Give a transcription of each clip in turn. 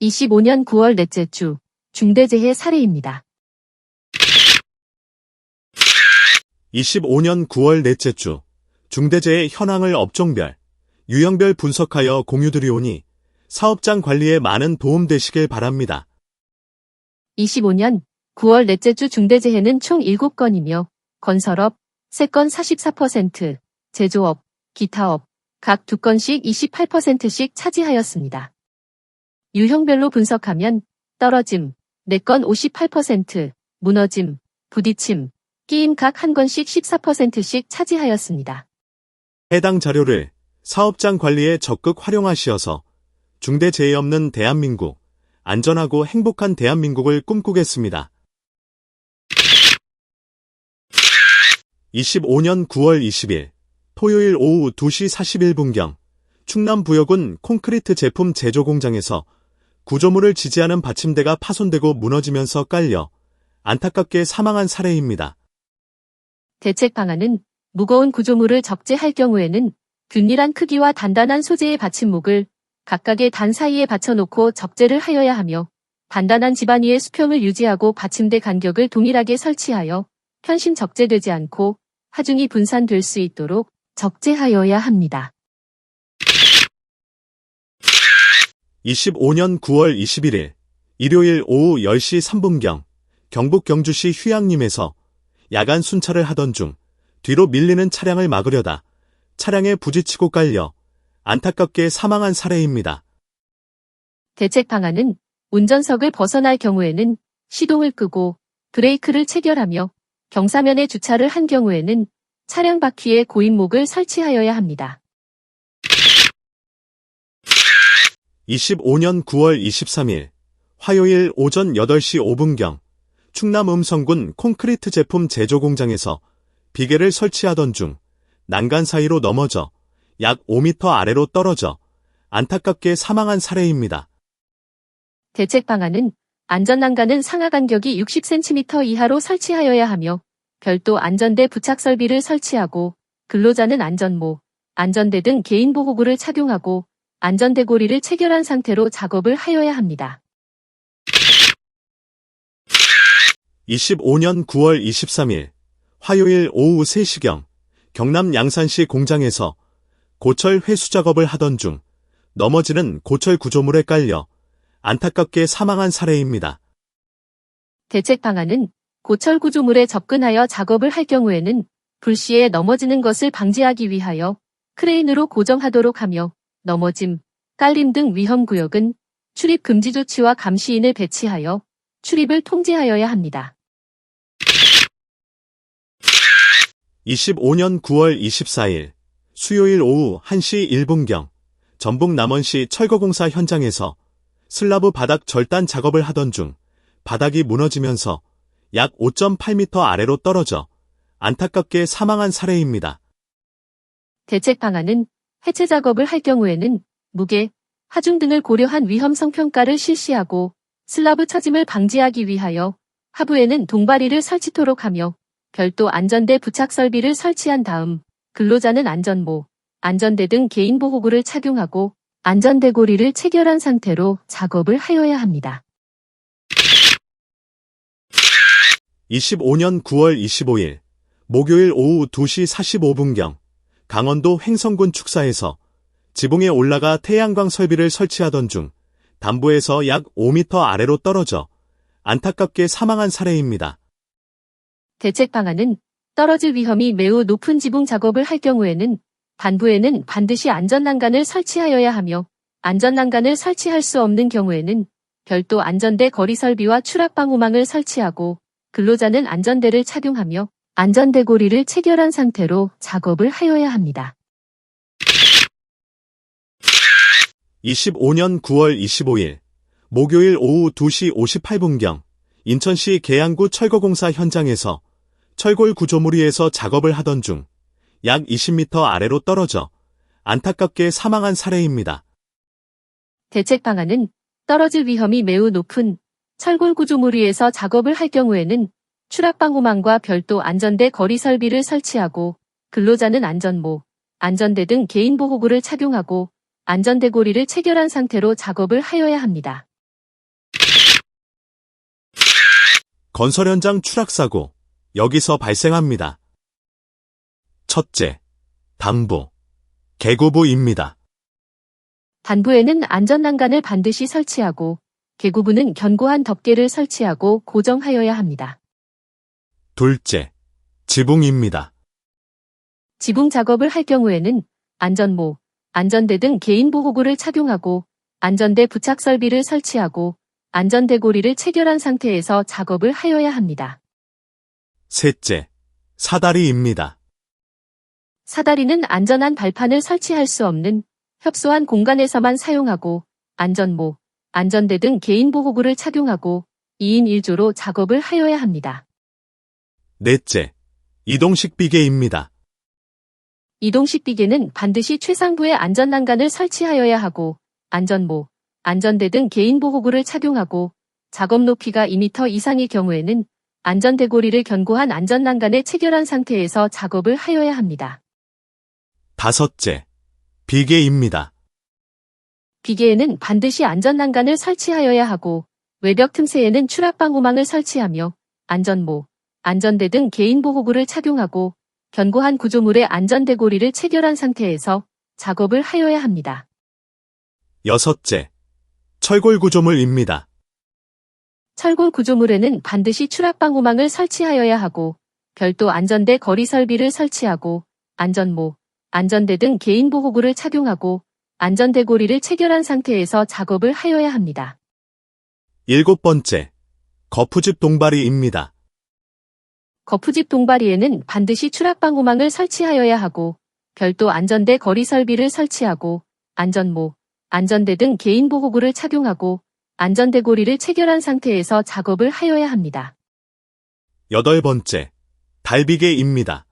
25년 9월 넷째 주 중대재해 사례입니다. 25년 9월 넷째 주 중대재해 현황을 업종별, 유형별 분석하여 공유드리오니 사업장 관리에 많은 도움되시길 바랍니다. 25년 9월 넷째 주 중대재해는 총 7건이며 건설업 3건 44%, 제조업, 기타업 각 2건씩 28%씩 차지하였습니다. 유형별로 분석하면 떨어짐 4건 58%, 무너짐, 부딪힘, 끼임 각 1건씩 14%씩 차지하였습니다. 해당 자료를 사업장 관리에 적극 활용하시어서 중대재해 없는 대한민국, 안전하고 행복한 대한민국을 꿈꾸겠습니다. 25년 9월 20일 토요일 오후 2시 41분경 충남부여군 콘크리트 제품 제조 공장에서 구조물을 지지하는 받침대가 파손되고 무너지면서 깔려 안타깝게 사망한 사례입니다. 대책 방안은 무거운 구조물을 적재할 경우에는 균일한 크기와 단단한 소재의 받침목을 각각의 단 사이에 받쳐놓고 적재를 하여야 하며 단단한 집안 위의 수평을 유지하고 받침대 간격을 동일하게 설치하여 편심 적재되지 않고 하중이 분산될 수 있도록 적재하여야 합니다. 25년 9월 21일 일요일 오후 10시 3분경 경북 경주시 휴양림에서 야간 순찰을 하던 중 뒤로 밀리는 차량을 막으려다 차량에 부딪히고 깔려 안타깝게 사망한 사례입니다. 대책 방안은 운전석을 벗어날 경우에는 시동을 끄고 브레이크를 체결하며 경사면에 주차를 한 경우에는 차량 바퀴에 고인목을 설치하여야 합니다. 25년 9월 23일 화요일 오전 8시 5분경 충남 음성군 콘크리트 제품 제조 공장에서 비계를 설치하던 중 난간 사이로 넘어져 약 5m 아래로 떨어져 안타깝게 사망한 사례입니다. 대책 방안은 안전난간은 상하 간격이 60cm 이하로 설치하여야 하며 별도 안전대 부착 설비를 설치하고 근로자는 안전모, 안전대 등 개인보호구를 착용하고 안전대고리를 체결한 상태로 작업을 하여야 합니다. 25년 9월 23일 화요일 오후 3시경 경남 양산시 공장에서 고철 회수 작업을 하던 중 넘어지는 고철 구조물에 깔려 안타깝게 사망한 사례입니다. 대책 방안은 고철 구조물에 접근하여 작업을 할 경우에는 불시에 넘어지는 것을 방지하기 위하여 크레인으로 고정하도록 하며 넘어짐, 깔림 등 위험구역은 출입 금지 조치와 감시인을 배치하여 출입을 통제하여야 합니다. 25년 9월 24일 수요일 오후 1시 1분경 전북 남원시 철거공사 현장에서 슬라브 바닥 절단 작업을 하던 중 바닥이 무너지면서 약 5.8m 아래로 떨어져 안타깝게 사망한 사례입니다. 대책 방안은 해체 작업을 할 경우에는 무게, 하중 등을 고려한 위험성 평가를 실시하고 슬라브 처짐을 방지하기 위하여 하부에는 동바리를 설치토록 하며 별도 안전대 부착 설비를 설치한 다음 근로자는 안전모, 안전대 등 개인보호구를 착용하고 안전대고리를 체결한 상태로 작업을 하여야 합니다. 25년 9월 25일 목요일 오후 2시 45분경 강원도 횡성군 축사에서 지붕에 올라가 태양광 설비를 설치하던 중 담보에서 약 5m 아래로 떨어져 안타깝게 사망한 사례입니다. 대책 방안은 떨어질 위험이 매우 높은 지붕 작업을 할 경우에는 단부에는 반드시 안전난간을 설치하여야 하며 안전난간을 설치할 수 없는 경우에는 별도 안전대 거리 설비와 추락방호망을 설치하고 근로자는 안전대를 착용하며 안전대고리를 체결한 상태로 작업을 하여야 합니다. 25년 9월 25일 목요일 오후 2시 58분경 인천시 계양구 철거공사 현장에서 철골 구조물 위에서 작업을 하던 중 약 20m 아래로 떨어져 안타깝게 사망한 사례입니다. 대책 방안은 떨어질 위험이 매우 높은 철골 구조물 위에서 작업을 할 경우에는 추락방호망과 별도 안전대 거리 설비를 설치하고 근로자는 안전모, 안전대 등 개인보호구를 착용하고 안전대고리를 체결한 상태로 작업을 하여야 합니다. 건설 현장 추락사고, 여기서 발생합니다. 첫째, 단부, 개구부입니다. 단부에는 안전난간을 반드시 설치하고 개구부는 견고한 덮개를 설치하고 고정하여야 합니다. 둘째, 지붕입니다. 지붕 작업을 할 경우에는 안전모, 안전대 등 개인보호구를 착용하고 안전대 부착 설비를 설치하고 안전대고리를 체결한 상태에서 작업을 하여야 합니다. 셋째, 사다리입니다. 사다리는 안전한 발판을 설치할 수 없는 협소한 공간에서만 사용하고 안전모, 안전대 등 개인보호구를 착용하고 2인 1조로 작업을 하여야 합니다. 넷째, 이동식 비계입니다. 이동식 비계는 반드시 최상부의 안전난간을 설치하여야 하고 안전모, 안전대 등 개인보호구를 착용하고 작업 높이가 2m 이상의 경우에는 안전대고리를 견고한 안전난간에 체결한 상태에서 작업을 하여야 합니다. 다섯째, 비계입니다. 비계에는 반드시 안전난간을 설치하여야 하고 외벽 틈새에는 추락방호망을 설치하며 안전모, 안전대 등 개인보호구를 착용하고 견고한 구조물의 안전대고리를 체결한 상태에서 작업을 하여야 합니다. 여섯째, 철골 구조물입니다. 철골 구조물에는 반드시 추락방호망을 설치하여야 하고 별도 안전대 거리 설비를 설치하고 안전모, 안전대 등 개인보호구를 착용하고 안전대고리를 체결한 상태에서 작업을 하여야 합니다. 일곱 번째, 거푸집 동바리입니다. 거푸집 동바리에는 반드시 추락방호망을 설치하여야 하고 별도 안전대 거리 설비를 설치하고 안전모, 안전대 등 개인보호구를 착용하고 안전대고리를 체결한 상태에서 작업을 하여야 합니다. 여덟 번째, 달비계입니다.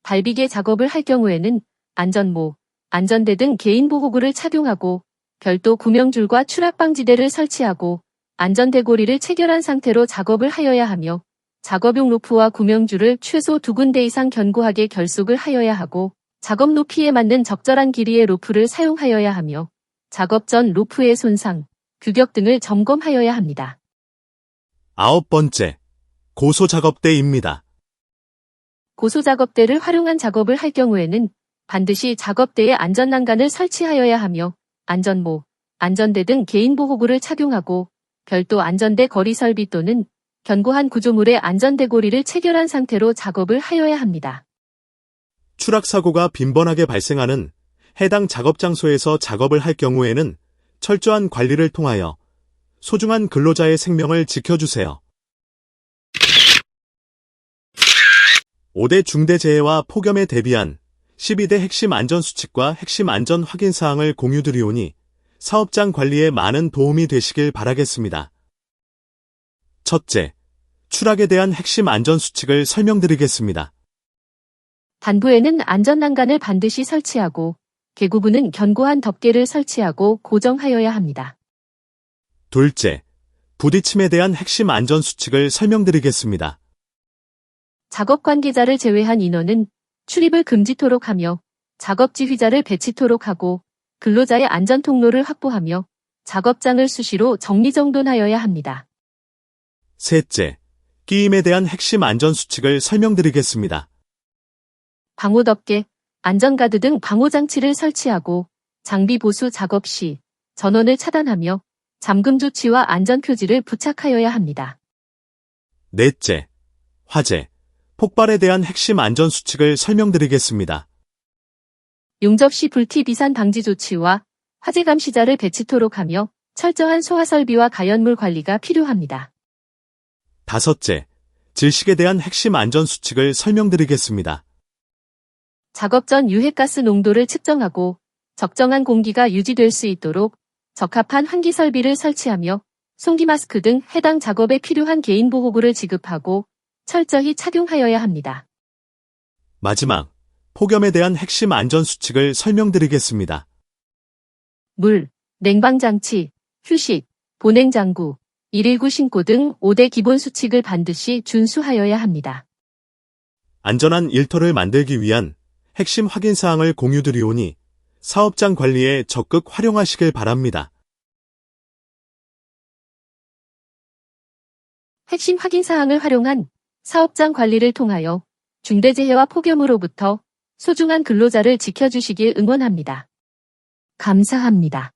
달비계 작업을 할 경우에는 안전모, 안전대 등 개인보호구를 착용하고 별도 구명줄과 추락방지대를 설치하고 안전대고리를 체결한 상태로 작업을 하여야 하며 작업용 로프와 구명줄을 최소 2군데 이상 견고하게 결속을 하여야 하고 작업 높이에 맞는 적절한 길이의 로프를 사용하여야 하며 작업 전 로프의 손상, 규격 등을 점검하여야 합니다. 아홉 번째, 고소작업대입니다. 고소작업대를 활용한 작업을 할 경우에는 반드시 작업대에 안전난간을 설치하여야 하며 안전모, 안전대 등 개인보호구를 착용하고 별도 안전대 거리 설비 또는 견고한 구조물의 안전대고리를 체결한 상태로 작업을 하여야 합니다. 추락사고가 빈번하게 발생하는 해당 작업 장소에서 작업을 할 경우에는 철저한 관리를 통하여 소중한 근로자의 생명을 지켜주세요. 5대 중대재해와 폭염에 대비한 12대 핵심 안전수칙과 핵심 안전 확인사항을 공유드리오니 사업장 관리에 많은 도움이 되시길 바라겠습니다. 첫째, 추락에 대한 핵심 안전수칙을 설명드리겠습니다. 단부에는 안전난간을 반드시 설치하고 개구부는 견고한 덮개를 설치하고 고정하여야 합니다. 둘째, 부딪힘에 대한 핵심 안전수칙을 설명드리겠습니다. 작업 관계자를 제외한 인원은 출입을 금지토록 하며 작업 지휘자를 배치토록 하고 근로자의 안전 통로를 확보하며 작업장을 수시로 정리정돈하여야 합니다. 셋째, 끼임에 대한 핵심 안전수칙을 설명드리겠습니다. 방호덮개, 안전가드 등 방호장치를 설치하고 장비 보수 작업 시 전원을 차단하며 잠금 조치와 안전표지를 부착하여야 합니다. 넷째, 화재, 폭발에 대한 핵심 안전수칙을 설명드리겠습니다. 용접 시 불티 비산 방지 조치와 화재 감시자를 배치토록 하며 철저한 소화 설비와 가연물 관리가 필요합니다. 다섯째, 질식에 대한 핵심 안전수칙을 설명드리겠습니다. 작업 전 유해가스 농도를 측정하고 적정한 공기가 유지될 수 있도록 적합한 환기 설비를 설치하며 송기 마스크 등 해당 작업에 필요한 개인보호구를 지급하고 철저히 착용하여야 합니다. 마지막, 폭염에 대한 핵심 안전수칙을 설명드리겠습니다. 물, 냉방장치, 휴식, 보냉장구, 119 신고 등 5대 기본 수칙을 반드시 준수하여야 합니다. 안전한 일터를 만들기 위한 핵심 확인사항을 공유드리오니 사업장 관리에 적극 활용하시길 바랍니다. 핵심 확인사항을 활용한 사업장 관리를 통하여 중대재해와 폭염으로부터 소중한 근로자를 지켜주시길 응원합니다. 감사합니다.